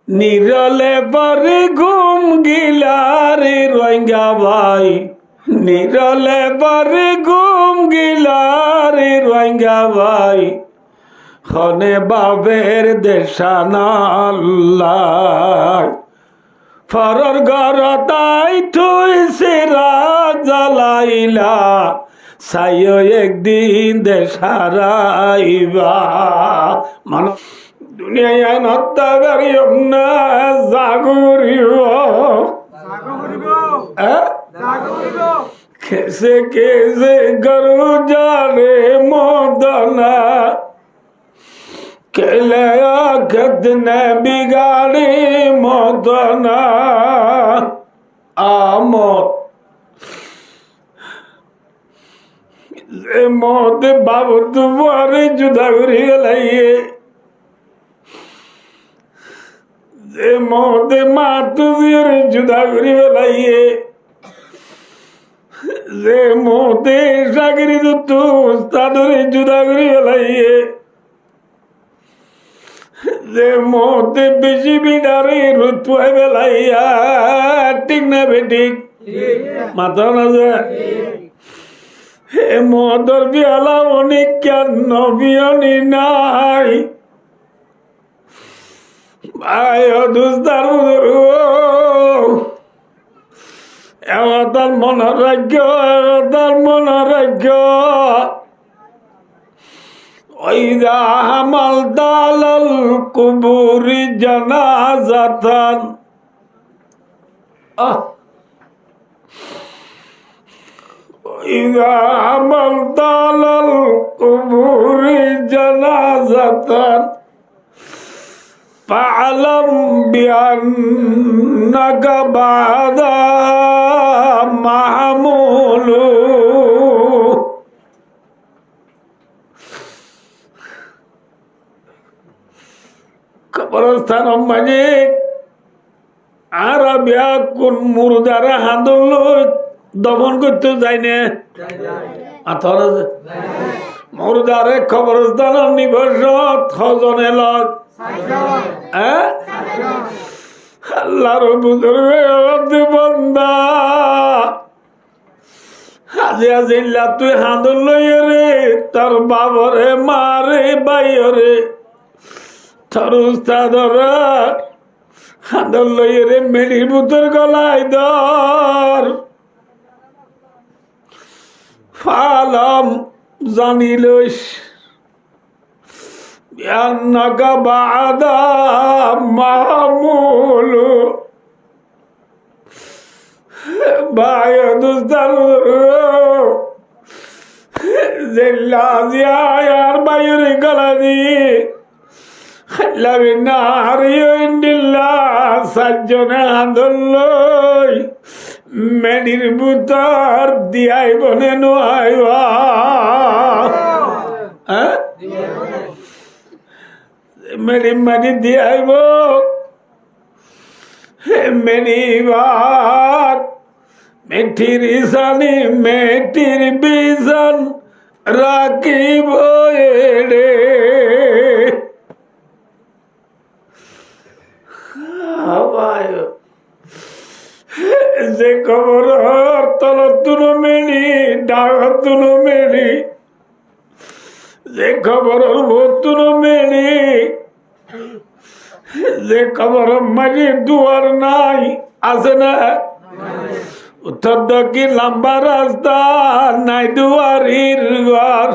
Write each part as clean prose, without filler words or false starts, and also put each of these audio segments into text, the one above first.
নিরলে পরে ঘুম গিলারে রোহিঙ্গা ভাই, নিরলে পরে ঘুম গিলারে রোহিঙ্গা ভাই, খনে বাবের দেশানাল্লাহ ফরর ঘর তাই থুই সেরা জ্বালাইলা সাইও একদিন দেশারাইবা মানব দুনিয়ায় নত্যাগারি না জাগরিব কেসে কেসে গরু জানে মদনা কেলেয়া কতনে বিগাড়ি মদনা আমত যে মত বাবত বারে জুদা করি গলাইয়ে, যে মতে মা তুজির জুদা করি গলাইয়ে, যে মতে চাকরি তো উস্তাদরে জুদা করি গলাইয়ে, যে মতে বেশি বিডারে রুতুয়াই বেলাইয়া ঠিক না বেঠিক মাথা না যায় হে মদর বিয়ালা অনেক কেন বিয়নি নাই ভাই দুস্তার এবার মনের রাজ্য এবার মনের রাজ্য ওইদা হামাল দালাল কুবুরি জানাজাতান ওইদা হামাল দালাল কুবুরি জানাজাতান فاعلم بأنك بعد محمول কবরস্থান মানে আরবিয়া কোন মুরদারা হাঁদল দমন করতে যায় না মুরদারে কবরস্থান নিবস ছজনে লগ আল্লাহর বুজুর্গ বন্দা হাজি আজিল্লা তুই হাঁদল লইয়ে রে তার বাবরে মারে বাইরে তোর উস্তাদরা হাঁদল লইয়ে রে মেডির বুতর গলায় ধর ফালাম জানিলস বিআন্নাকা বাদা মাহমুল বায়দ উস্তাদ জেল্লা জিয়ার বাইরে গলা দিয়ে সাতজনে আন্দোলন মেডির বুতর দিয়াই বনে নোয়াইবা মেডি মানি দিয়াইব মেনিবার মেঠির ইসানি মেঠির বিজন রাখিব এড়ে যে খবর তলতুন মেলি ডাকতুন মেলি যে খবর ভতুন মেলি যে খবর মাঝে দুয়ার নাই আছে না উত্তর দক্ষিণ লম্বা রাস্তা নাই দুয়ারির ঘর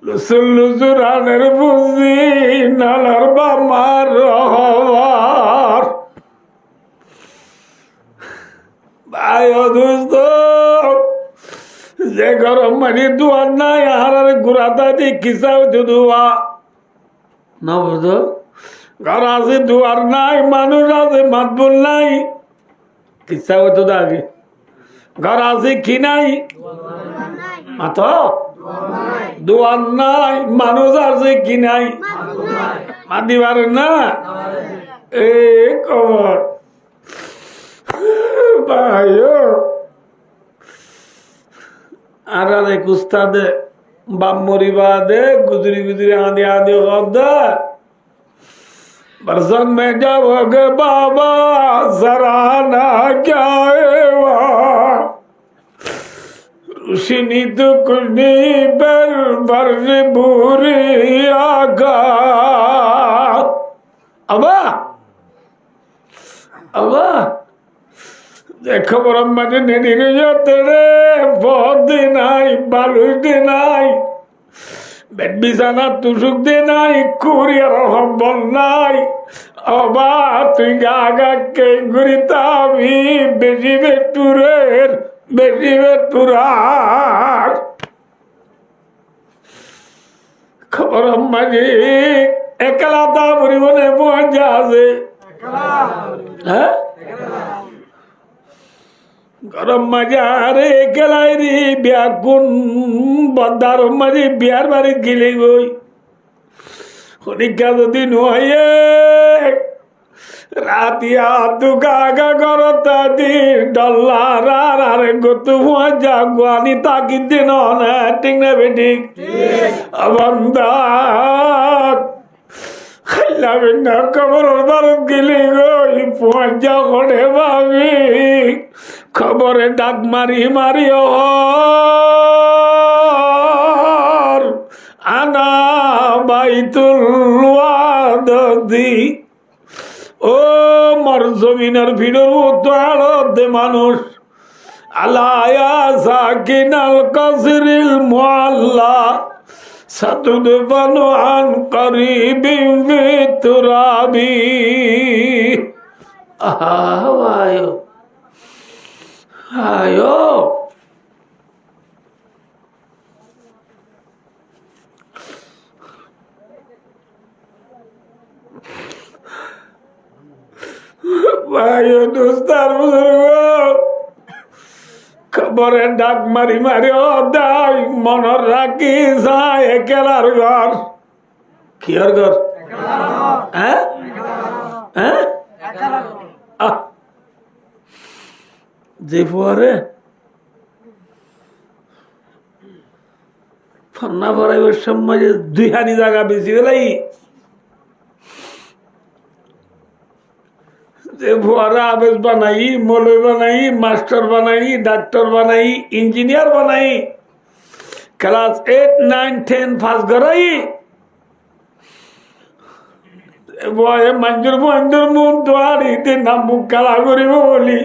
লুসুর লুসুর আনের বুঝি নালার বামার রহবার ভাই অদুস্ত যে গরম মানে দুয়ার নাই আহার ঘুরাতা দি কিসা দুয়া না বুঝো ঘর আছে দুয়ার নাই মানুষ আছে মাতবুল নাই কিসা হতো আগে ঘর আছে কি নাই মাথা দুয়ার নাই মানুষ আছে কি নাই মাতিবার না এ খবর ভাই আর এক উস্তাদে বাপ মরিবা দে গুজরি গুজরি আদি আদি দে बरसन में जाओगे बाबा सराहना क्या है वहाँ रोशनी तो कुछ नहीं पर बर्ज बुरी आगा अबा अबा देखो ब्रह्मा जी निरीह तेरे बहुत दिन आई बालुस दिन आई বিছানা তুসুক দে নাই কুরিয়ার সম্বল নাই অবা তুই গা গা কে ঘুরিতামি বেশি বেটুরার খবর মাঝে একলা তা পরিবনে পৌঁছা আছে হ্যাঁ গরম মাঝে একলাই রে বিয়া কোন বদার মাঝে বিয়ার বাড়ি গেলে গই হরিকা যদি নয়ে রাতিয়া দুগা গা করতা দি ডল্লার আর গতু মজা গানি তাকি দিন না ঠিক না বেঠিক বন্দা খাইলাবেন না খবর বারত গেলে গই পৌঁছা করে ভাবি খবরে ডাক মারি মারিও আনা বাইতুল ওয়াদি ও মর জমিনের ভিড়ের উত্তাড়ে মানুষ আলায়া সাকিনাল কাসরিল মুআল্লা সাতুদফানু আন করিবিন বিতুরাবি আহাওয়ায়ো আয়ো ভাইও দোস্তার বুজুর্গ খবরের ডাক মারি মারি দাই মনের রাখি যায় একেলার ঘর কি আর ঘর হ্যাঁ হ্যাঁ যে পরে ফন্না পড়াইবার সময় দুই হানি জায়গা বেশি গেলাই যে ফুয়ারা আবেশ বানাই মৌলবি বানাই মাস্টার বানাই ডাক্তার বানাই ইঞ্জিনিয়ার বানাই ক্লাস 8, 9, 10 পাস করাই মঞ্জুর মন তোয়ারিতে নাম মুখ কালা করিব বলি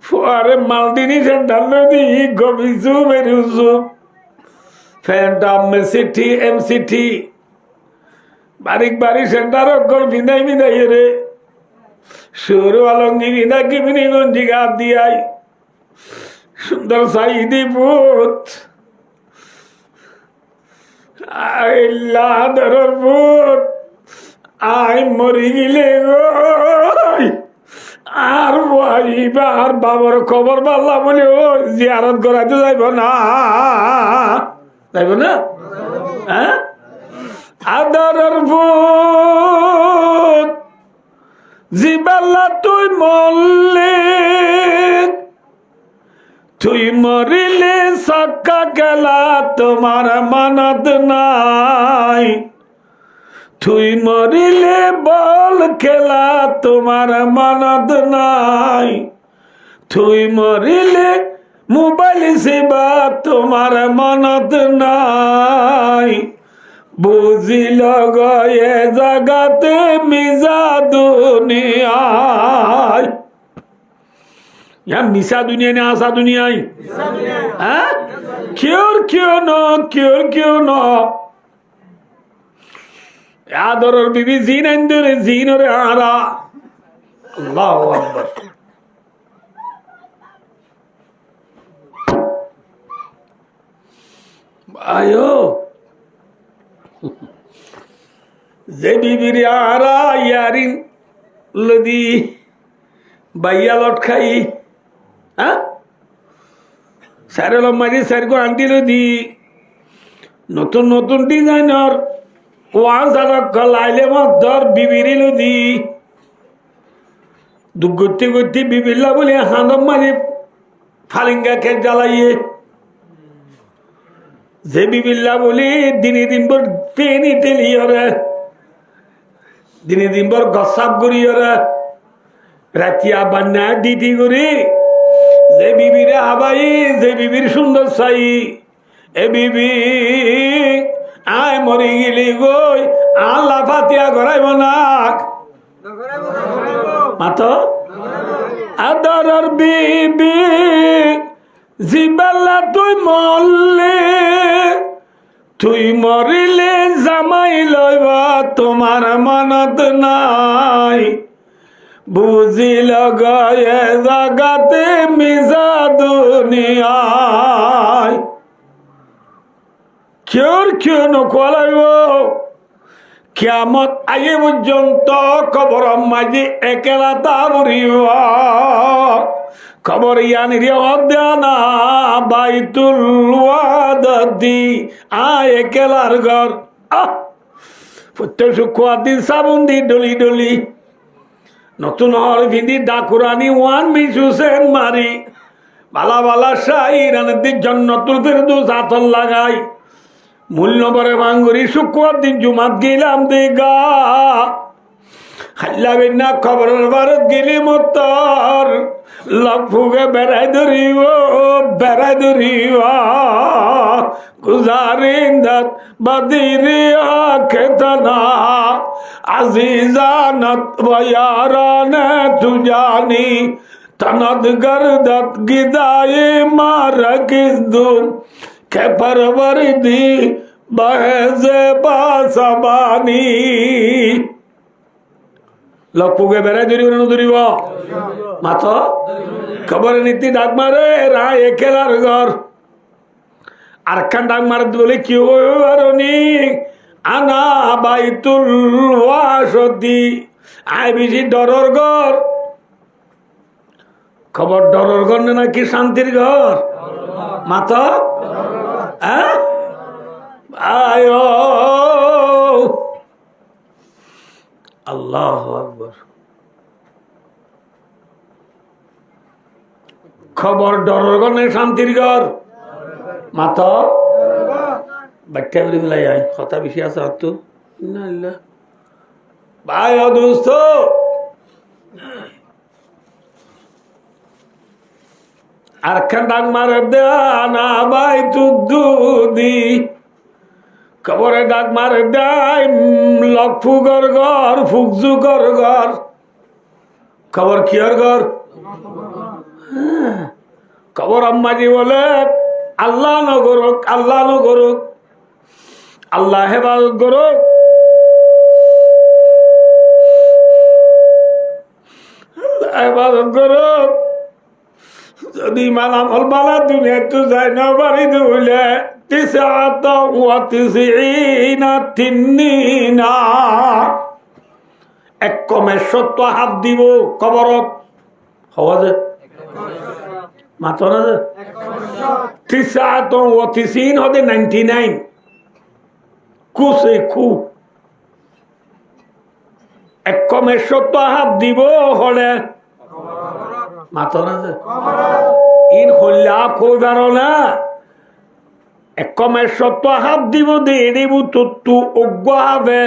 ফুয়ারে মালদিনী সেন্টার নদী গবিছু বেরুছু ফ্যান্টাম সিটি এমসিটি বারিক বাড়ি সেন্টার অকল বিদায় বিদায় রে সুর আলঙ্গি বিদা কিমিনি গঞ্জি গাত দিয়াই সুন্দর সাইদি পুত আইল্লা ধরর পুত আই মরি গিলে গো আর আর বাবার খবর পাল্লা বলে ও জিয়ারত করাতে যাইব না হ্যাঁ আদরের ভূত জিবাল্লা তুই মরলে তুই মরিলে সক্কা গেলা তোমার মানত নাই তুই মরিলে বল খেলা তোমার মানত নাই তুই মরিলে মোবাইল সেবা তোমার মানত নাই বুঝিল গয়ে জগতে মিজা দুনিয়ায় মিশা দুনিয়া না আসা দুনিয়ায় হ্যাঁ क्यों न আদরের বিবি জিন আইন্দরে জিনরে আরা আল্লাহু আকবার আয়ো যে বিবির আরা ইয়ারিন লদি বাইয়া লটখাই হ্যাঁ সারেল মারি সারগো আন্টি লদি নতুন নতুন ডিজাইনার লাইলে মধ্যর বিবিরি লদি দুগতি গতি বিবিল্লা বলে হানম মারি ফালিঙ্গা খেত জ্বালাইয়ে যে বিবিল্লা বলে দিনে দিন পর পেনি তেলিয়ে দিনে দিন পর গসাপ করি ওরা রাতিয়া বান্না ডিটি করি যে বিবিরে হাবাই যে বিবির সুন্দর চাই এ বিবি আয় মরি গেলি গই আল্লাহ ফাতিয়া করাইব না মাত আদরের বিবি জিবাল্লা তুই মরলে তুই মরিলে জামাই লইবা তোমার মনত নাই বুঝিল গয়ে জাগাতে মিজা দুনিয়ায় কেউ নকলাইব কিয়ামত আগে পর্যন্ত কবর মাঝে একেলা তা মরিব খবর ইয়ানি অধ্যানা বাইতুল ওয়াদাদি আয় একেলার ঘর প্রত্যেক শুক্রবার দিন সাবুন দি ডলি ডলি নতুন হল ভিন্দি ডাকুরানি ওয়ান মিসুসেন মারি বালা বালা শাহী রানের জন্নতুল ফেরদৌস আতর লাগাই মূল্য পরে বাঙ্গুরি শুক্রবার দিন জুমাত গেলাম দিগা হাল্লা বিনা খবরের ভারত গেলি মতর লফুকে বেড়াই ধরিব গুজারিন্দাত বদিরিয়া খেতনা আজিজানত বয়ারানে তুজানি তনদ গরদত গিদায়ে মারকিসদুন কে পরবরদি বহজে বাসবানি লপুকে বেড়াই ধরিব না ধরিব মাথ খবরের নীতি ডাক মারে রায় একেলার ঘর আর খান ডাক মার বলে কি হরনি আনা বাইতুল ওয়াসতি আয় বেশি ডরর ঘর খবর ডরর ঘর নাকি শান্তির ঘর মাথ আয় আল্লাহ আকবার খবর ডরর ঘর নেই শান্তির ঘর মাত ব্যাখ্যা করে মিলাই আয় কথা বেশি আছে আর তো ভাই দোস্ত আর খান ডাক মারে দেনা ভাই তুদ্দুদি খবরে ডাক মারে দেয় লকফুগর ঘর ফুকজুগর ঘর খবর কিয়র ঘর খবর আম্মাজি বলে আল্লাহ নগরক আল্লাহ হেফাজত করুক হেফাজত করুক যদি মালামল বালা দুনিয়া তো যাই না বাড়ি দিলে এক কমে 70 হাত দিব কবরত হওয়া যায় মাত্র না যে 99 হবে 99 কুসে খু এক কমে 70 হাত দিব হলে মাত্র না যে ইন হল্লা খোঁজার না এক কমে 70 হাত দিব দিয়ে দিব তু অজ্ঞ হবে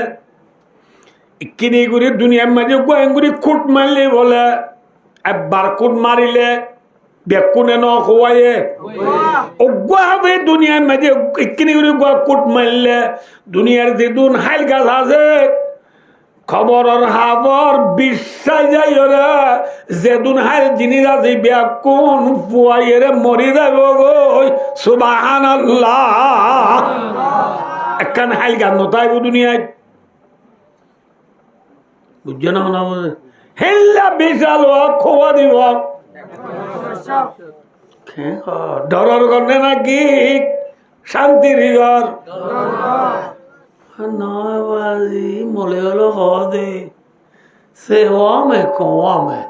কিনে করে দুনিয়ার মাঝে গোয়েঙ্গুরি খুট মারলে বলে একবার খুট মারিলে বেকুনে ন হওয়ায়ে অজ্ঞ হবে দুনিয়ার মাঝে কিনে করে খুট মারলে দুনিয়ার যে দুন হাইল গাছ আছে খবরের হাবর বিশ্বাস যাই ওরা যেদুন হাইল জিনিস আছে বেকুন ফুয়াইরে মরি যাব গো সুবহানাল্লাহ একখান হাইল গাছ নতাইব দুনিয়ায় বুঝছো না না হেল্লা বিশাল খোয়া দিব ডরার গন্ডে নাকি শান্তির ঘর নয় বাজি মলে হলো হদে সে ওমে কোমে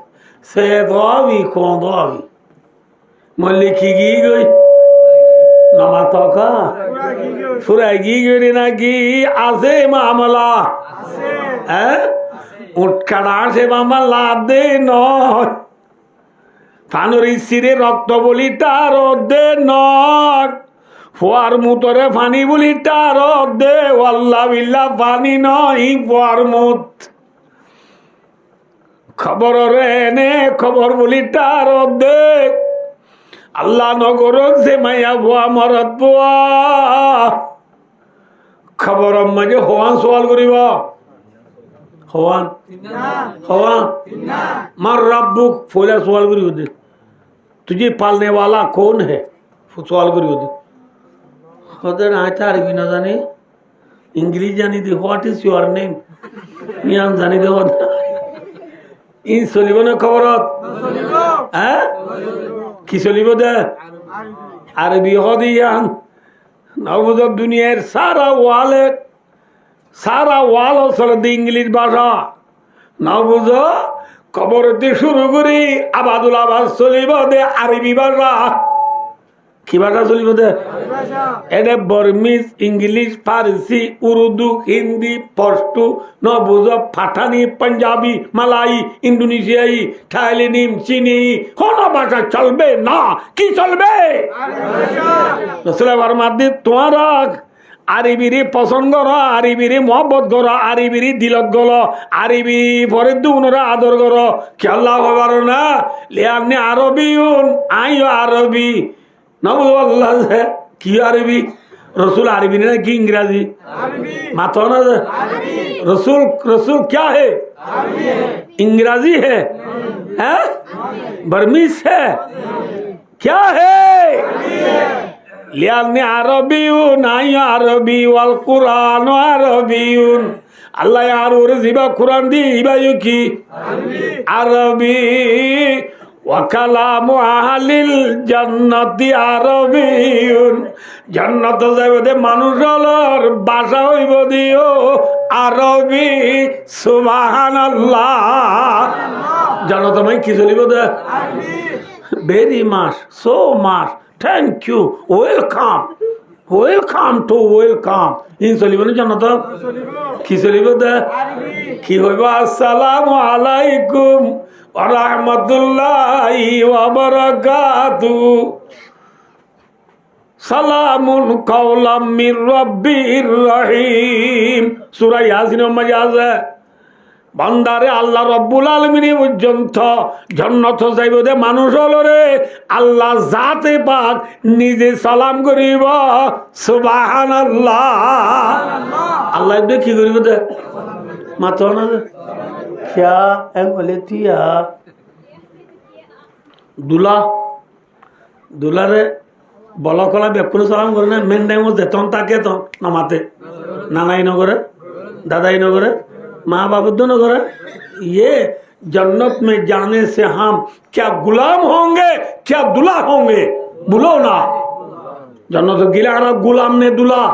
সে দবি কোন দবি মল্লি কি গি গই নামা তকা ফুরাই গি গরি নাকি আছে মামলা হ্যাঁ উৎকাড়া সে মামলা দে নয় ফানুরি সিরে রক্ত বলি তার দে নয় ফুয়ার মুতরে ফানি বলি তার দে ওয়াল্লা বিল্লা ফানি নয় ফুয়ার মুত খবর রে এনে খবর বলি তার অর্ধেক আল্লাহ নগর যে মাইয়া ভুয়া মরত ভুয়া খবর মাঝে হওয়ান সওয়াল করিব হওয়ান হওয়ান মার रब्बुक फोला सवाल करी होते तुझे पालने वाला कौन है सवाल करी होते ওদের আয়তা আরবি না জানি ইংলিশ জানি দি হোয়াট ইজ ইউর নেম ইয়ান জানি দে ইন চলিব না খবরত হ্যাঁ কি চলিব দে আরবি হদিয়ান নবুদ দুনিয়ার সারা ওয়াল চলে ইংলিশ ভাষা নবুদ খবরতে শুরু করি আবাদুল আবাদ চলিব দে আরবি ভাষা কি ভাষা চলিব দে এনে বর্মিজ ইংলিশ ফার্সি উর্দু হিন্দি পশতু নবুজ পাঠানি পাঞ্জাবি মালাই ইন্দোনেশিয়াই থাইল্যান্ড চীনি কোন ভাষা চলবে না কি চলবে রসুলের মাধ্যমে তোমারা আরবিরি পছন্দ কর আরবিরি মহব্বত কর আরবিরি দিলত গল আরবি পরে দুনরা আদর কর কি আল্লাহ হবার না লিয়ানি আরবিউন আই আরবি নবুল্লাহ কি আরবি রসুল আরবি না কি ইংরাজি মাতো না রসুল রসুল क्या है इंग्राजी है हैं बर्मीज है क्या है लियानी अरबीउन आई अरबी वाल कुरान अरबीउन अल्लाह यार और जिबा कुरान दी इबायु की अरबी ওয়াকালামু আহলিল জান্নাতি আরবিয়ুন জান্নাত যাইবদে মানুষের ভাষা হইব দিও আরবি সুবহানাল্লাহ জান্নাত মানে কি চলিব দে very much so much thank you welcome to welcome in চলিব না জান্নাত কি চলিব দে কি হইব আসসালামু আলাইকুম রাহমাতুল্লাহি ওয়া বারাকাতুহু সালামুন কাওলাম মির রাব্বির রহিম সূরা ইয়াসিনের মধ্যে আছে বান্দারে আল্লাহ রব্বুল আলামিন পর্যন্ত জান্নাত যাইব দে মানুষ হলরে আল্লাহ জাতে পাক নিজে সালাম করিব সুবহানাল্লাহ আল্লাহ দে কি করিব দে মাতো না क्या है बोले तिया दूल्हा रे বলা কলা বেকুল সালাম করে না মেন টাইম যেতন তাকে তো নামাতে নানাই নগরে दादाई नगरे माँ बाबू दोनों नगरे ये जन्नत में जाने से हम क्या गुलाम होंगे क्या दुल्हा होंगे बोलो ना जन्नत गिला गुलाम ने दुल्हा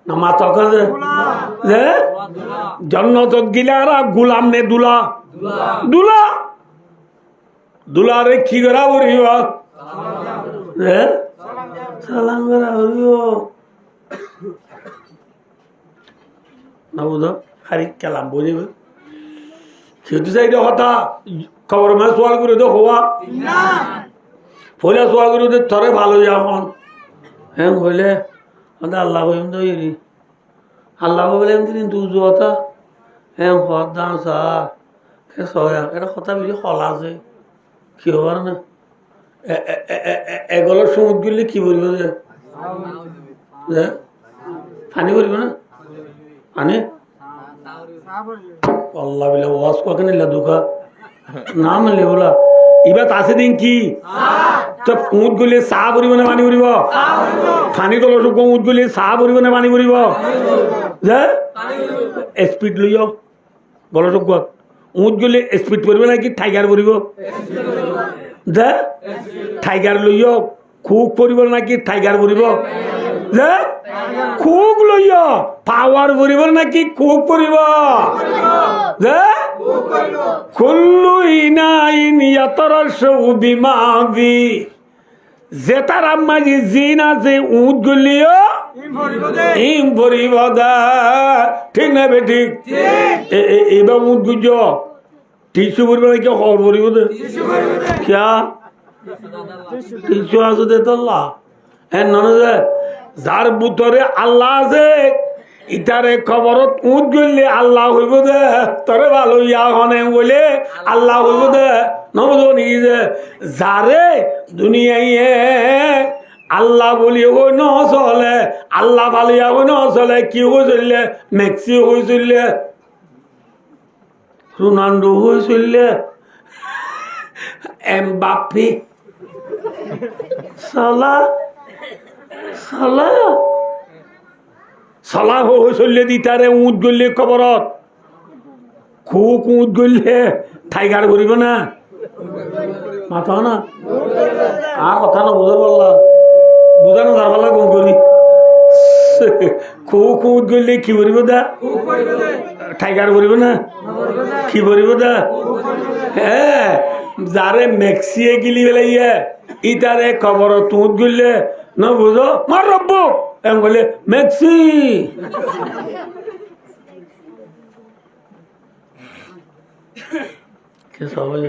नमाज जन्नत गिलारा गुलाम ने दुल्हा दुल्हा दुल्हा रे की करा बोरी हुआ सालाम करा बोरी हो ना बुझो खाली कलाम बोझे खेतु से इधर होता खबर में सवाल करो तो हुआ फोले सवाल करो तो थोड़े भालो जाओ हैं बोले अंदर अल्लाह को हम तो ये नहीं अल्लाह को बोले हम तो तू जो होता हैं होता सा क्या सोया ऐसा होता भी खला से क्यों बार ना एगोलो शूट गुल्ली की बोली बोले पानी बोली बोले पानी अल्लाह बिल्ला वास को क्या नहीं लदुका नाम ले बोला इबा तासे दिन की तो ऊँट गुले साब उरी बने पानी उरी बो पानी तो लोग को ऊँट गुले साब उरी बने पानी उरी बो जे स्पीड लियो बोलो तो को ऊँट गुले स्पीड उरी बने कि टाइगर उरी बो जे टाइगर लियो खूब उरी बने कि टाइगर उरी बो जे खूब लियो पावर उरी बने कि खूब उरी बो जे कुल्लु इनाइन यतरशु बिमावी जेतार अम्माजी जीना से ऊँट गुलियो इम भरिबदा ठीक ना बेटी एबा ऊँट गुजो टिश्यू भरिबदा क्या खबर भरिबदा क्या टिश्यू आसो दे तो अल्लाह है ननदे जार बुतरे अल्लाह से ইটারে খবরত উঠ গলে আল্লাহ হইব দে তরে ভালো ইয়া হনে বলে আল্লাহ হইব দে নবদ নি যে যারে দুনিয়ায় আল্লাহ বলি ওই ন চলে আল্লাহ ভালো ইয়া ওই ন চলে কি হয়ে চললে মেক্সি হয়ে চললে রোনাল্ডো হয়ে চললে এমবাপ্পে সালা সালা সালা হয়ে চললে দিতারে উঠ গলে খবরত খুব উঠ গলে টাইগার করিব না মাথা না আর কথা না বুঝার পারলা বুঝানো যার পারলা কোন করি খুব উঠ গলে কি করিব দা টাইগার করিব না কি করিব দা হ্যাঁ যারে মেক্সিয়ে গিলি বেলাইয়া ইতারে খবর তুঁত গিললে না বুঝো মার রব্ব এম বলে মেক্সি কে সবাই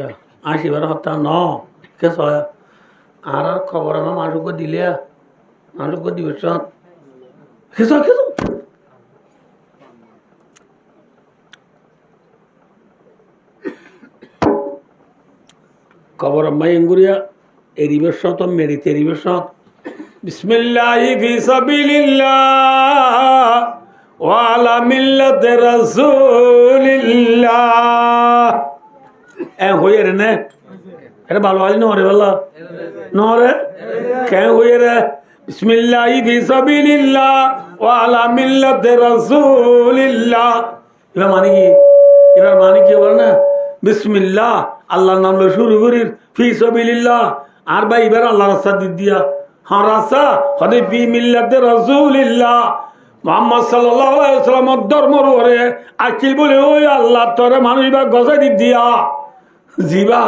আসিবার হত্যা ন কে সবাই আর খবর আমার মানুষকে দিলে মানুষকে দিবে কে কে খবর আম্মাই এঙ্গুরিয়া এরিবের সত মেরিতে এরিবের সত বিসমিল্লাহি ফি সাবিলিল্লাহ ওয়া আলা মিল্লাতি রাসূলিল্লাহ এ হইয়ে রে নে এটা ভালো হয় না রে ভালো না রে কে হইয়ে রে বিসমিল্লাহি ফি সাবিলিল্লাহ ওয়া আলা মিল্লাতি রাসূলিল্লাহ এবার মানে কি বল না বিসমিল্লাহ আল্লাহর নাম লয়ে শুরু করির ফি সাবিলিল্লাহ আর ভাই এবার আল্লাহ রাস্তা দি দিয়া হ্যাঁ রাস্তা হদে ফি মিল্লাতে রাসূলিল্লাহ মুহাম্মদ সাল্লাল্লাহু আলাইহি ওয়াসাল্লামের ধর্মর ওরে আকিল বলে ওই আল্লাহ তোরে মানুষ বা গজাই দি দিয়া জিবা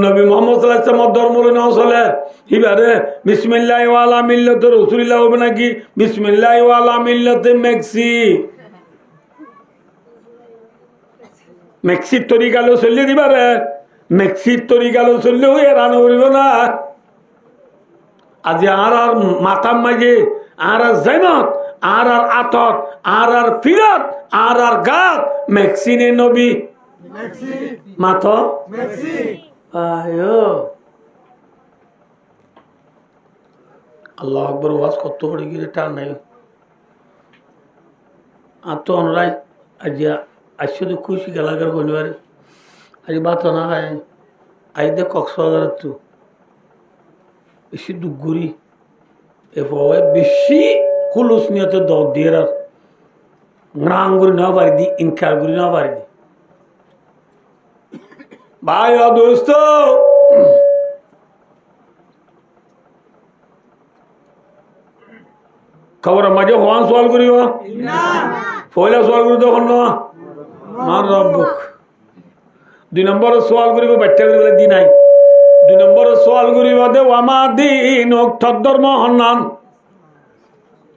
নবী মুহাম্মদ সাল্লাল্লাহু আলাইহি ওয়াসাল্লামের ধর্ম লয়ে চলে এবারে বিসমিল্লাহি ওয়া আলা মিল্লাতে রাসূলিল্লাহ হবে নাকি বিসমিল্লাহি ওয়া আলা মিল্লাতে মেক্সি মেক্সির তরিকালো চললে দিবারে মেক্সির তরিকালো চললে ওই রান করিব না আজি আর মাতাম মাঝে আর জৈনত আর আতত আর ফিরত আর গাত মেক্সিনে নবী মাথ আয়ো আল্লাহ আকবর ওয়াজ কত পড়ে গিয়ে টান নাই আর তো অনরাই আজিয়া আসছে তো খুশি গেলাগার শনিবারে আজ বাত না খায় আজ দে কক্সবাজার তো বেশি দুগুরি এভাবে বেশি খুলুস নিয়তে দর দিয়ে আর রাঙ্গুরি না পারি দি ইনকার গুরি না পারি দি ভাই দোস্ত খবর মাঝে হওয়ান সওয়াল করিব পয়লা সওয়াল করি তখন না মার রব্বক 2 নম্বর সওয়াল করিব বাচ্চা করিব দি নাই 2 নম্বর সওয়াল করিব দে ওয়ামা দিন ধর্ম হন্নান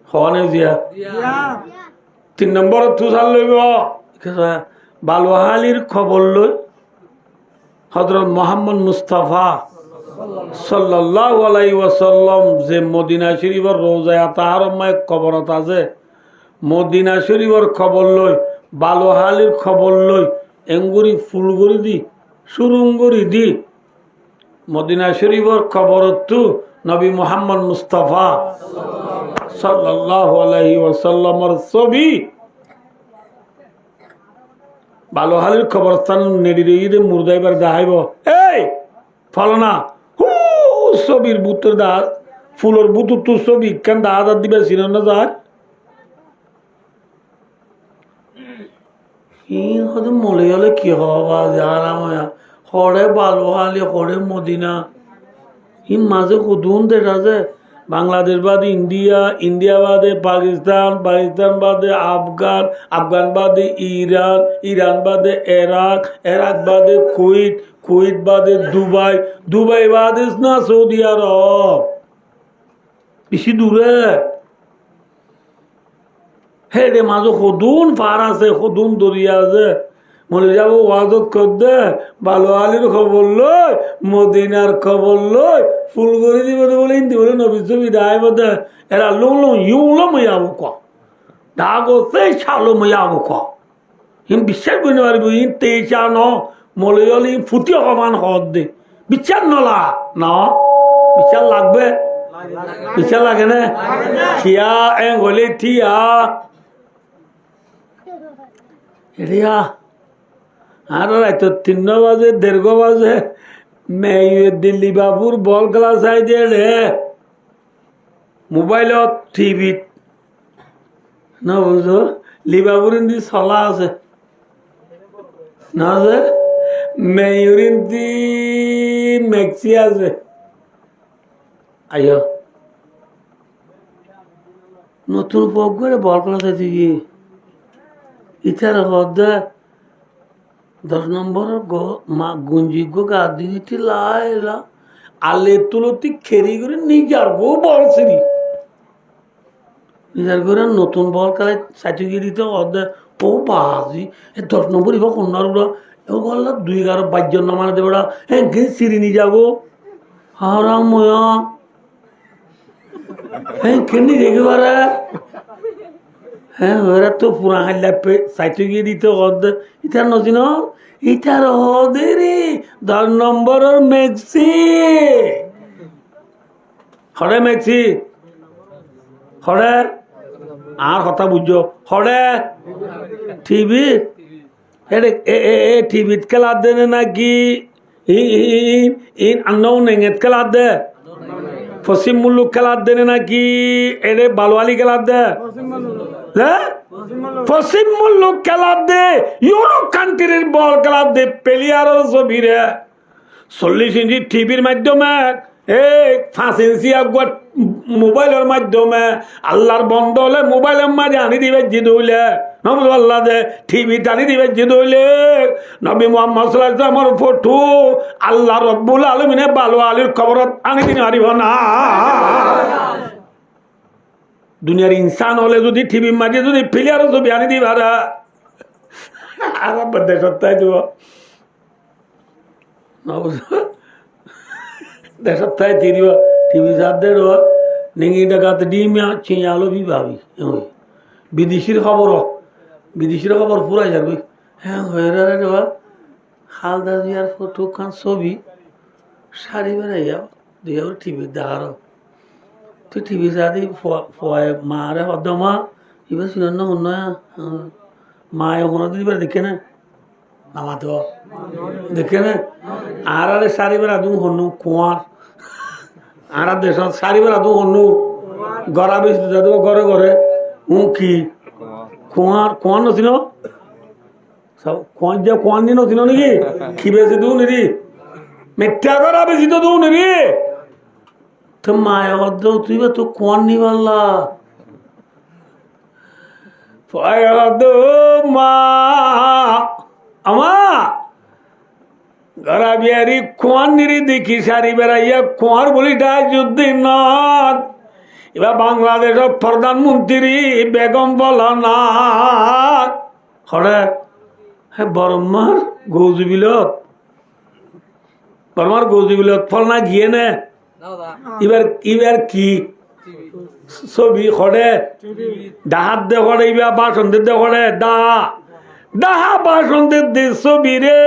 হওয়ানে দিয়া 3 নম্বর তুষার লইব বালুহালির খবর লই হযরত মুহাম্মদ মুস্তাফা সাল্লাল্লাহু আলাইহি ওয়াসাল্লাম যে মদিনা শরীফের রওজায়ে তাহারমায় কবরত আছে মদিনা শরীফের খবর লই বালুহালির খবর লই এঙ্গুরি ফুলগুরি দি সুরুঙ্গুরি দি মদিনা শরীফের খবরত নবী মুহাম্মদ মুস্তাফা সাল্লাল্লাহু আলাইহি ওয়াসাল্লামের ছবি বালুহালির খবরস্থান নেড়ি রইদে মুর্দাইবার দেখাইব এই ফলনা ছবির বুতের দা ফুলের বুতুর তোর ছবি কেন দাহাদার দিবে চিনে না যায় হয়তো মলে গেলে কি হবা জানাময়া হরে বালুহালি হরে মদিনা ই মাঝে কুদুন দেখা যায় বাংলাদেশ বাদে ইন্ডিয়া ইন্ডিয়া বাদে পাকিস্তান পাকিস্তান বাদে আফগান আফগান বাদে ইরান ইরান বাদে ইরাক ইরাক বাদে কুয়েত কুয়েত বাদে দুবাই দুবাই বাদে না সৌদি আরব বেশি দূরে হে রে মাঝে সদুন পার আছে সদুন দরিয়া আছে মনে যাব ওয়াজত কর দে বালুহালির খবর লই মদিনার খবর লই ফুল করে দিবে বলে ইন্দি বলে নবী ছবি দেয় বোধ এরা লুং লুং ইউ লম যাবো ক ডাক হচ্ছে শালো ময়া মুখ হিম বিশ্বাস করতে পারবো ইন তেইশা ন মলয়ল ইন ফুটি অকমান হদ দে বিচার নলা না বিচার লাগবে বিচার লাগে না খিয়া এং হলে থিয়া রিয়া আর রাত 3 বাজে 1:30 বাজে দিল্লী বাবুর বল খেলা চাই যে রে মোবাইলত টিভিত না বুঝো লিবাবুর ইন্দি চলা আছে না যে মেয়ুর ইন্দি মেক্সি আছে আইয় নতুন পক করে বল খেলা চাইছি কি ইটার হদে 10 নম্বরের গুঞ্জিগ গা দিটি লাইলা আলে তুলতি খেরি করে নিজার গো বল সিরি নিজার করে নতুন বল খেলায় সার্টিফিকেট দিতে অর্ধে ও বাজি 10 নম্বর ইবা কন্যার উড়া ও গল্লা 2-11 বাইজন নামানা দেবড়া হ্যাঁ গে সিরি নি যাবো হারাম ময়া হ্যাঁ কেনি রেগে বারে হ্যাঁ ওরা তো পুরা হাইলা পে সার্টিফিকেট দিতে অর্ধে ইটার নজিন ইটার হদে রে 10 নম্বরের মেক্সি হরে মেক্সি হরে আর কথা বুঝো হরে টিভি টিভিত খেলা দে নাকি আন্নাও নেঙেত খেলা দে পশ্চিম মুল্লুক খেলা দে নাকি এরে বালুয়ালি খেলা দে পশ্চিম মুল্লুক খেলা দে ইউরোপ কান্ট্রির বল খেলা দে প্লেয়ারের ছবিরে 40 ইঞ্চি টিভির মাধ্যমে 5 ইঞ্চি আগুয়ার মোবাইলের মাধ্যমে আল্লাহর বন্ধ হলে মোবাইলের মাঝে আনি দিবে জিদ হইলে নবী আল্লাহ দে টিভি টানি দিবে জিদ হইলে নবী মুহাম্মদ সাল্লাল্লাহু আলাইহি ওয়াসাল্লামের ফটো আল্লাহ রব্বুল আলামিনে বালু আলীর খবরত আনি দিন পারিব না দুনিয়ার ইনসান হলে যদি টিভির মাঝে যদি প্লেয়ারের ছবি আনি দিবা আর বদে সত্তাই দিব সপ্তাহে দিব টিভি সাথে নেঙি ডাকাত ডিমিয়া চিয়ালো বি ভাবি বিদেশির খবর পুরাই যাবি হ্যাঁ হয়ে দেওয়া হালদা দিয়ার ফটো খান ছবি শাড়ি বেড়াই যাও দিয়ে টিভি দেখার তুই টিভি সাথে মারে হদ মা এবার শুনেন না শুন মায়ে ওখানে দিদি দেখে না নামা তো দেখে না আর আরে শাড়ি বেড়া দু হনু কুয়ার আর দেশ শাড়ি বেড়া দু হনু গড়া বেশি দেবো ঘরে ঘরে কি কুয়ার নছিল সব কুয়ার যে কুয়ার নিয়ে নছিল নাকি কি বেশি দু নিরি মিথ্যা করা বেশি তো দু নিরি তো মায়ের হদ্দ তুই বা তো কুয়ার নি পারলা মা আমা গড়া বিহারি কুয়ার নিরি দেখি সারি বেড়াইয়া কুয়ার বলিটা যুদ্ধের নদ এবার বাংলাদেশের প্রধানমন্ত্রী বেগম বলা না হরে হ্যাঁ বরমার গৌজবিলত ফল না গিয়ে নে এবার কি ছবি হরে ডাহাত দে হরে এবার বাসন দে হরে ডাহা বাসন দে ছবি রে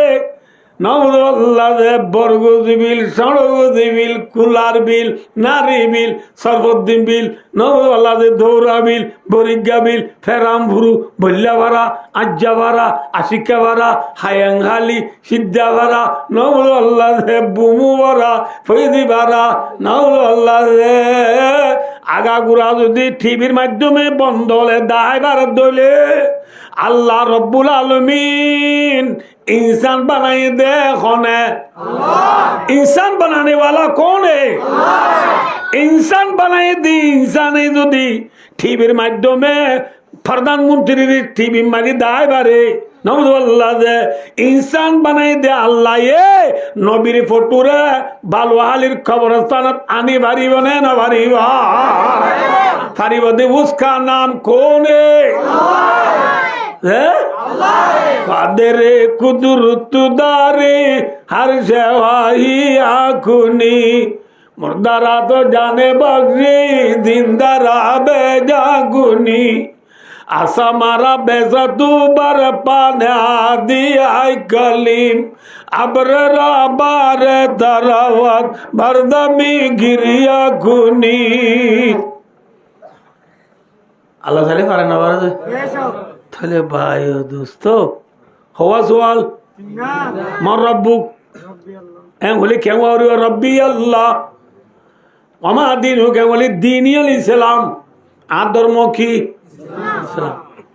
বর্গজীবিল সড়গজীবিল কুলার বিল নারী বিল সর্বদ্দিন বিল নবদে দৌড়া বিল বরিজ্ঞা বিল ফেরাম ভুরু বল্লা ভাড়া আজ্জা ভাড়া আশিকা ভাড়া হায়াংহালি সিদ্ধা ভাড়া নবদে বুমু ভাড়া ফৈদি ভাড়া নবদে আগাগুড়া যদি টিভির মাধ্যমে বন্ধ হলে দায় ভারত দলে আল্লাহ রব্বুল আলমিন इंसान बनाए दे कौन है इंसान बनाने वाला कौन है इंसान बनाए दी इंसान जो दी टीवीर माध्यमे प्रधानमंत्री टीवी मारी दाय बारे नवदुल्लाह इंसान बनाए दे अल्लाह ये नबीर फोटोरे बालवालिर कब्रस्तानत आनी भारी बने ना भारी भारी बने उसका नाम कौन है कादर कुदरत दारे हर शवाही आखुनी मुर्दारा तो जाने बख्शी जिंदारा बेजागुनी আসা মারা বেজা দুবার পানে দিয়াই কলিম আবররা বারে দারাওয়াত বারদামি গিরিয়া গুনি। আল্লাহ তাহলে পারে না পারে তাহলে ভাই ও দোস্ত হওয়া সোয়াল মর রব্বুক বলি কেউ রব্বি আল্লাহ আমা দিন হোক বলি দিনই আল ইসলাম আর ধর্ম কি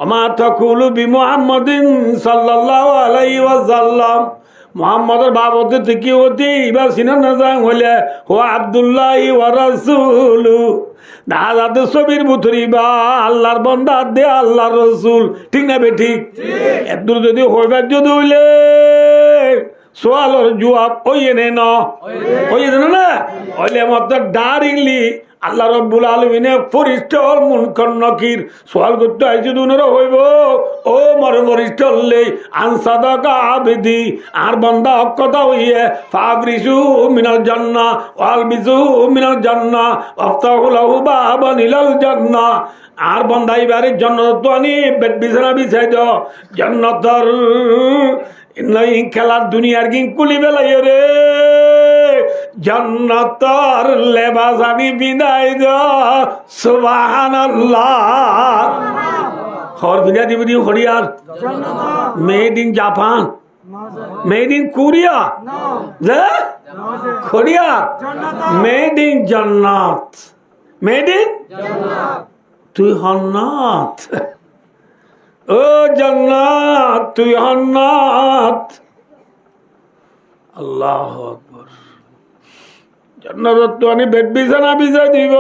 আমা তাকুলু বি মুহাম্মাদিন সাল্লাল্লাহু আলাইহি ওয়াসাল্লাম মুহাম্মাদের বাবতে থেকে হতে এবার সিনা না যান হলে ও আব্দুল্লাহি ওয়া রাসূলু দাদাতে ছবির বুতরি বা আল্লাহর বান্দা দে আল্লাহর রাসূল ঠিক না বে ঠিক এত যদি হইবার যদি হইলে সোয়ালর জবাব ওইয়ে নে না ওইয়ে দেন না হইলে মত ডাইরেক্টলি আল্লাহ রাব্বুল আলামিনে ফরিস্তার মুনকার নাকির সোয়াল করতে আইছে দুনরা হইব ও মর ফরিস্তা হলে আনসাদাকা আবেদি আর বান্দা হক কথা হইয়ে ফাবরিসু মিনাল জান্নাহ ওয়াল বিজু মিনাল জান্নাহ ওয়াফতাহু লাহু বাবান ইলাল জান্নাহ আর বান্দা এবারে জান্নাত তো আনি বেড বিছানা বিছাই দাও জান্নাতর নাই খেলার দুনিয়ার গিং কুলি বেলাই রে জান্নাতের লেবাস আমি বিদায় দাও সুবহানাল্লাহ হর বিদায় দিব দিও হরিয়ার made in Japan made in Korea যে কোরিয়া মেড ইন জান্নাত মেড ইন তুই হন্নাত ও জান্নাত তুই জান্নাত আল্লাহু আকবার জান্নাত তো আমি বেড বিছানা বিছাই দিব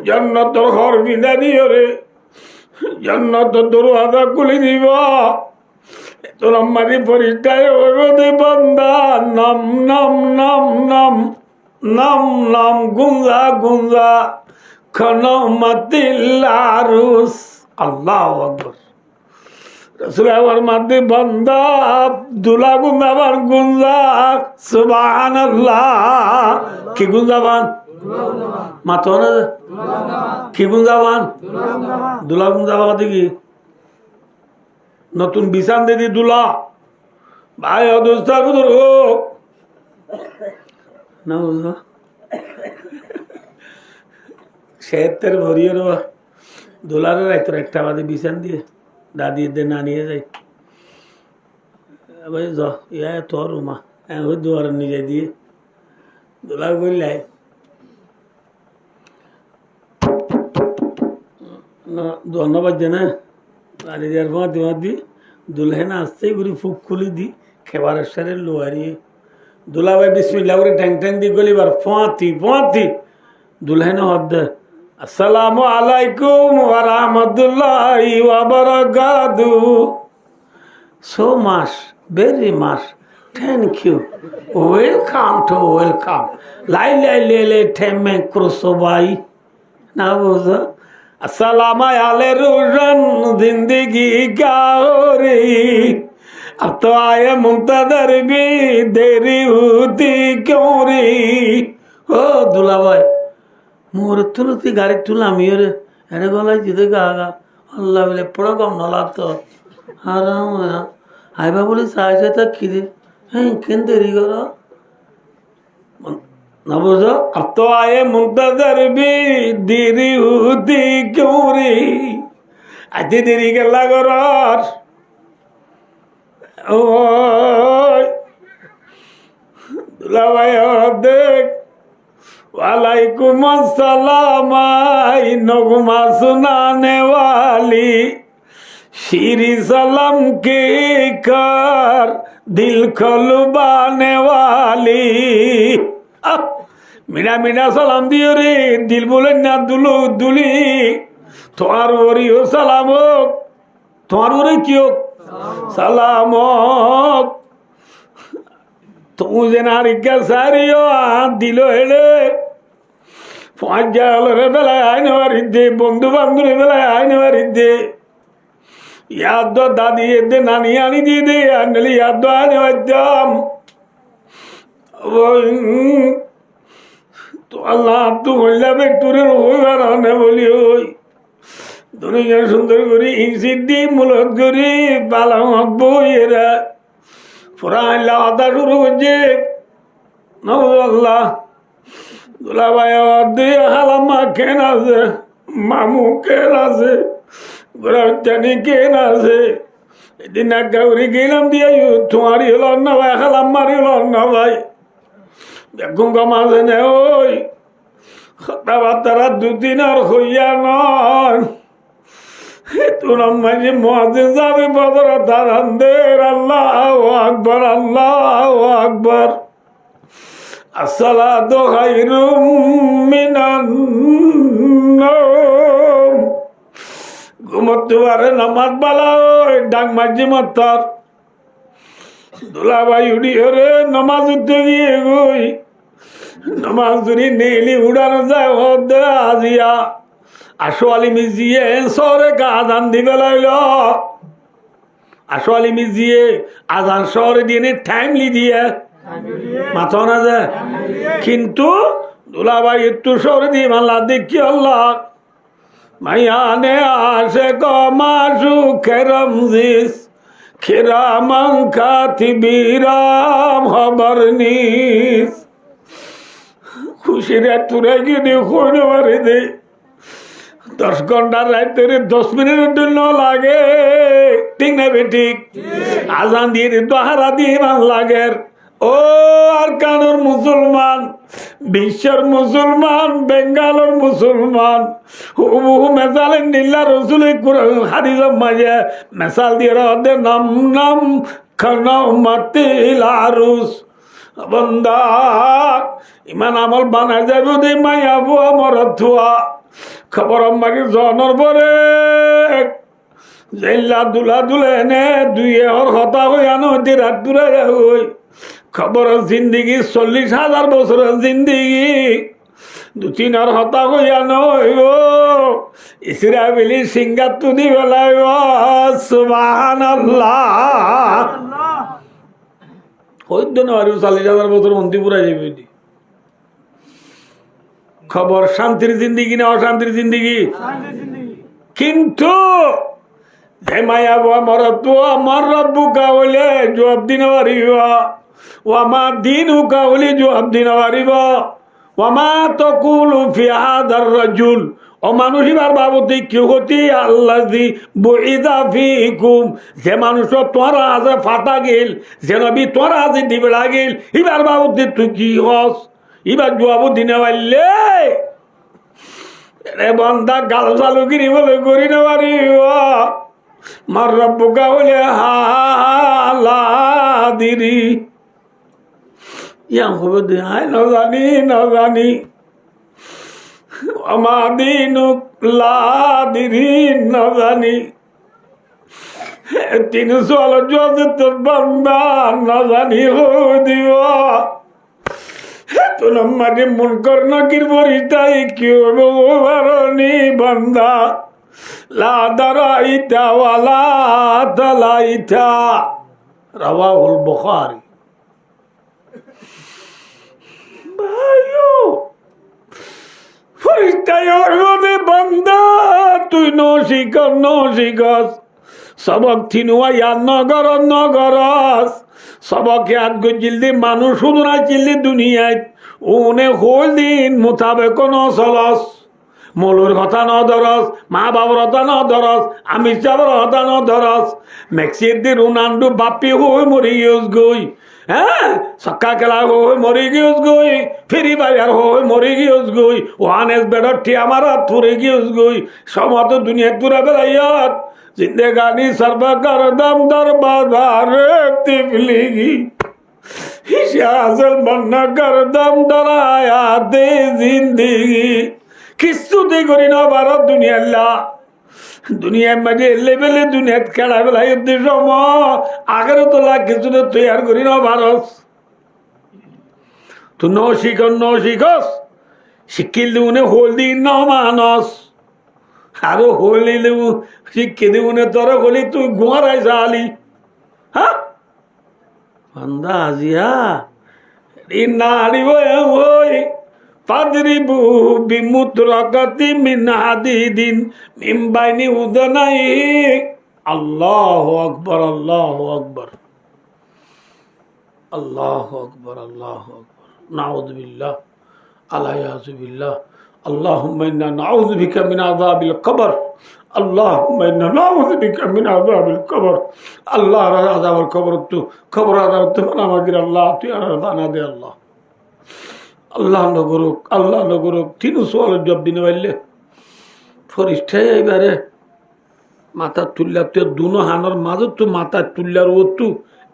জান্নাতের ঘর বিছাই দিও রে জান্নাতের দরওয়াজা খুলে দিব তোর আমারি ফরিস্তায় হইব দে বান্দা নাম নাম নাম নাম নাম নাম গুঞ্জা গুঞ্জা খনমতিল আরুস আল্লাহু আকবার রাসূল আমার মাঝে বান্দা দুলা গুঞ্জাবান গুঞ্জা সুবহানাল্লাহ কি গুঞ্জাবান মাতো না কি গুঞ্জাবান দুলা গুঞ্জাবান দেখি নতুন বিছান দিদি দুলা ভাই অদস্তার ভিতর ও না বুঝলো সেহের ভরিয়ে রা দোলারের রাইতর একটা বাদে বিছান দিয়ে দাদি দে না নিয়ে যাই ভাই য ইয়া তোর রুমা হ্যাঁ ওই দুয়ার নিজে দিয়ে দোলার করলে ধন্যবাদ জানা আর দেওয়ার মাদি দুলহেনা আসতেই ঘুরি ফুক খুলি দি খেবারের সারে লোয়ারিয়ে দুলা ভাই বিসমিল্লাহ করে ট্যাং ট্যাং দিয়ে গলিবার ফাঁতি দুলহেনা হদ আসসালামু আলাইকুম ওয়া রাহমাতুল্লাহি ওয়া বারাকাতুহু so much very much thank you welcome to welcome লাই লাই লে লে থেমে ক্রোসোবাই না বুঝো अस्सलाम आले रोशन जिंदगी क्या हो रही अब तो आए मुंतजर भी देरी होती क्यों रही ओ दुला भाई मोर तुलती गाड़ी तुला मेरे एने गोला जिदे गागा अल्लाह बोले पड़ा कम नला तो आराम है आई बा बोले साइज तक खिदे हैं किन देरी करो ना बुझो अब तो आए मुंतजर भी देरी होती क्यों रे आज देरी के लगो रात ओ दुला भाई और देख वालेकुम अस्सलाम आई नगमा सुनाने वाली शीरी सलाम के कर दिल खलुबाने वाली मीना मीना सलाम दियो रे दिल बोले ना दुलो दुली तुम्हार ओरी हो सलाम हो तुम्हार ओरी क्यों सलाम हो तुम जेनारी का सारी हो दिलो हेले पाँच जाल रे बेला आने वाली दे बंधु बंधु रे बेला आने वाली दे याद दो दादी दे नानी आनी दी दे अंडली याद दो आने वाली जाम वो तो अल्लाह तू बोला बेटूरे रोई बाराने बोली होई দুনিয়া সুন্দর করি ইনসিদ্ধি মূলত করি পালাম বই এরা পুরা আল্লাহ শুরু করছে নবুল্লাহ দুলাভাই দুই হালাম্মা কেন আছে মামু কেন আছে জানি কেন আছে এদিন এক গাউরি গেলাম দিয়ে তোমারই হল না ভাই হালাম্মারই হল না ভাই দেখুন কমাছে নে ওই কথাবার্তারা দুদিন আর হইয়া নয় তোর মাঝে মহাজে যাবে বদরা তারান্দের আল্লাহ আকবর আল্লাহ আকবর আসসালাতু খায়রুম মিনান নাওম ঘুমোতে পারে নামাজ বালা ওই ডাক মাঝে মাতার দুলাভাই উড়ি ওরে নামাজ উঠতে গিয়ে গই নামাজ ধরি নেইলি উড়ানো যায় হদে আজিয়া আসোয়ালি মিজিয়ে শহরে আজান দিবে লাইল আসোয়ালি মিজিয়ে আজান শহরে দিয়ে টাইমলি দিয়ে মাথা না যায় কিন্তু দুলাভাই একটু শহরে দিয়ে মাল্লা দেখি আল্লাহ মাইয়ানে আসে কমাশু খেরম দিস খেরামাং কাতিবিরাম খবর নিস খুশির তুরে গিয়ে খুঁজে মারি দে 10 ঘন্টার রাইতে 10 মিনিটের জন্য লাগে ঠিক না বেঠিক আজান দিয়ে দোহারা দিয়ে মান লাগে ও আর কানোর মুসলমান বিশ্বের মুসলমান বেঙ্গালোর মুসলমান হুবহু মেসালের নীলা রসুলের হাদিস মাঝে মেসাল দিয়ে ওদের নাম নাম খানামাতিল আরুস বন্দা ইমান আমল বানায় যাবে দে মাইয়া বুয়া মরথুয়া খবর আমাকে জনের পরে জেলা দুলা দুলে এনে দুই এর হতা হই আনো রাত দূরে হই খবর জিন্দিগি 40,000 বছরের জিন্দিগি 2-3 আর হতা হইয়া নয় ইসরায়েলি সিঙ্গার তুদি বেলায় সুবহানাল্লাহ হইত না আর 40,000 বছর অন্তিপুরা যাবে খবর শান্তির জিন্দিগি না অশান্তির জিন্দিগি কিন্তু মায়া মরত আমার রব্বু কাউলে জবাব দিন পারিব ও আমার দিন কাউলি জবাব দিন পারিব ওমা তকুলু ফি হাদার রাজুল ও মানুষ ইবার বাবতি কি হতি আল্লাযী বুইদা ফিকুম যে মানুষ তোরা আছে ফাটা গেল যে নবী তোরা আছে দিবড়া গেল ইবার বাবতি তুই কি হস ইবার জবাব দিনে পারলে রে বন্দা গাল চালু গিরি বলে করি না পারিব মার রব্বুকা বলে হালাদিরি ইয়া হবে দে আয় না জানি আমাদিনুক লাদিরি না জানি 300 জোয়াজে তোর বান্দা না জানি হো দিব তোর মাঝে মন কর নকির বরিটাই কি হবে ও বারণী বান্দা লা দারাইতা ওয়ালা তালাইতা রাওয়াহুল বুখারী ভাইও ফরিস্তায় ওরে বান্দা তুই নসিকস সবক থিনুয়া ইয়া নগরস সবক ইয়াদ গজিলদি মানুষ শুধু না চিল্লি দুনিয়ায় উনে হল দিন মোতাবেক নচলস মৌলুর কথা ন ধরস মা বাবার কথা ন ধরস আমি চাবর কথা ন ধরস মেক্সির দি রোনাল্ডো বাপি হয়ে মরি গিয়েছ গই হ্যাঁ সক্কা খেলা হয়ে মরি গিয়েছ গই ফ্রি ফায়ার হয়ে মরি গিয়েছ গই ওয়ানেস বেডর ঠিয়া মারা থুরে গিয়েছ গই সমত দুনিয়া তুরা বেলাইয়াত জিন্দেগানি সর্বকর দম দরবাদার তিফলিগি হিসাজল বন্না কর দম দরায়া দে জিন্দিগি কিস্তুতে করি না ভারত দুনিয়ার মাঝে লেভেলে দুনিয়াত খেলা বেলা উদ্দেশ্য আগের তো লাগ কিছু তৈরি করি না ভারত তুই নশিকস শিক্ষিল দিবনে হোল দিন ন মানস আরো হোলি দেবু শিক্ষি দিবনে তোর গলি তুই ঘুমারাই চালি হ্যাঁ বান্দা আজিয়া না আনিব ওই ফাদরিবু বিমুতরাকাতি মিন হাদিদিন মিন বাইনি উযনাই। আল্লাহু আকবার, আল্লাহু আকবার, আল্লাহু আকবার, আল্লাহু আকবার। নাউযু বিল্লাহ, আলাইয়াযু বিল্লাহ। আল্লাহুম্মা ইন্না নাউযু বিকা মিন আযাবিল কবর। আল্লাহুম্মা ইন্না নাউযু বিকা মিন আযাবিল কবর। আল্লাহ আযাবুল কবর তু কবর আযাব তু আমাদের আল্লাহ তুই আর বানা দে আল্লাহ। আল্লাহ নগরুক, আল্লাহ নগরুক। তিন সোয়ালের জব দিনে পারলে ফরিষ্ঠাই এবারে মাথা তুললা তো দুনো হানোর মাঝে তো মাথা তুললার ও তু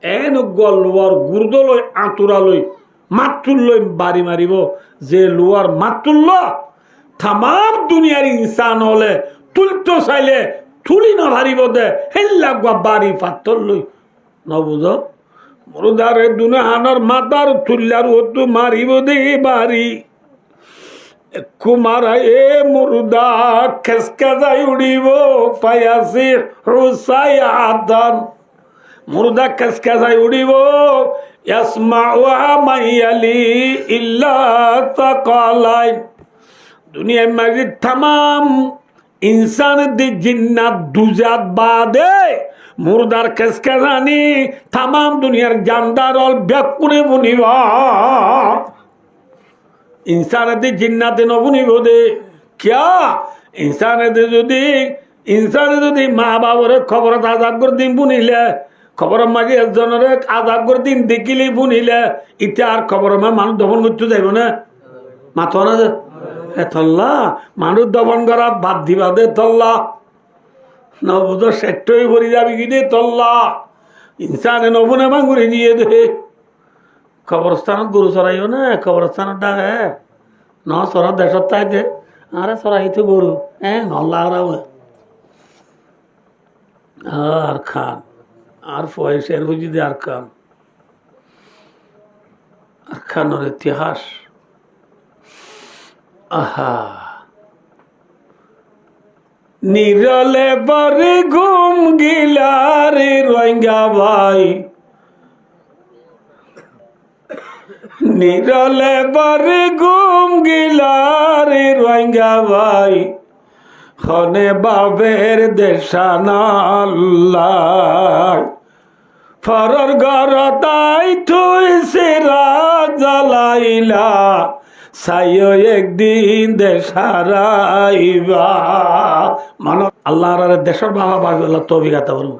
এন গল লোয়ার গুর্দ লই আঁতুরা লই মাত তুললই বাড়ি মারিব। যে লোয়ার মাত তুলল তাম দুনিয়ার ইনসান হলে তুলতে চাইলে তুলি না ভারিব দে হেল্লা বাড়ি পাত্তর লই নবুঝ মুরুদারে দুনে হানোর মাথার তুললার ও তু মারিব দে বাড়ি কুমারা এ মুরুদা খেসকা যাই উড়িব পায়াসি হুসাই আদান। মুরুদা খেসকা যাই উড়িব ইয়াসমাউহা মাইয়ালি ইল্লা তাকালাইন। দুনিয়ার মাঝে তামাম ইনসান দি জিন্নাত দুজাত বাদে মুরদার খেসকা জানি তামাম দুনিয়ার জানদার অল ব্যাকুরে বুনিবা। इंसानती जिन्नाते नबुनिब दे क्या इंसानते যদি মা বাবরে খবর আজাব করে দিন বুনিলে খবর মাঝে একজনের আজাব করে দিন দেখিলে বুনিলে ইতে আর খবর মানুষ দফন করতে যাইব না মাথো না যে তল্লা মানুষ দফন করা বাদ দিবা দে তল্লা নবুধ সেটই ভরি যাবি কি দে তল্লা ইনসানে নবুনে মাঙ্গুরি নিয়ে দে। কবরস্থানত গরু চড়াইও না কবরস্থানত ডাকে ন চড়া দেশত তাই দে আরে চড়াইতো গরু নল্লা আর খান আর পয়সার বুঝি দে আর খানোর ইতিহাস। আহা নিরলে বারে ঘুম গিলারে রোহিঙ্গা ভাই নিরলে বারে ঘুম গিলারে রোহিঙ্গা ভাই খনে বাবের দেশানাল্লাহ ফরর ঘর তাই তুই সেরা জ্বালাইলা সাইও একদিন দেশারাইবা। মানব আল্লাহর দেশের বাবা বাবি আল্লাহ তৌফিক আতা করুন।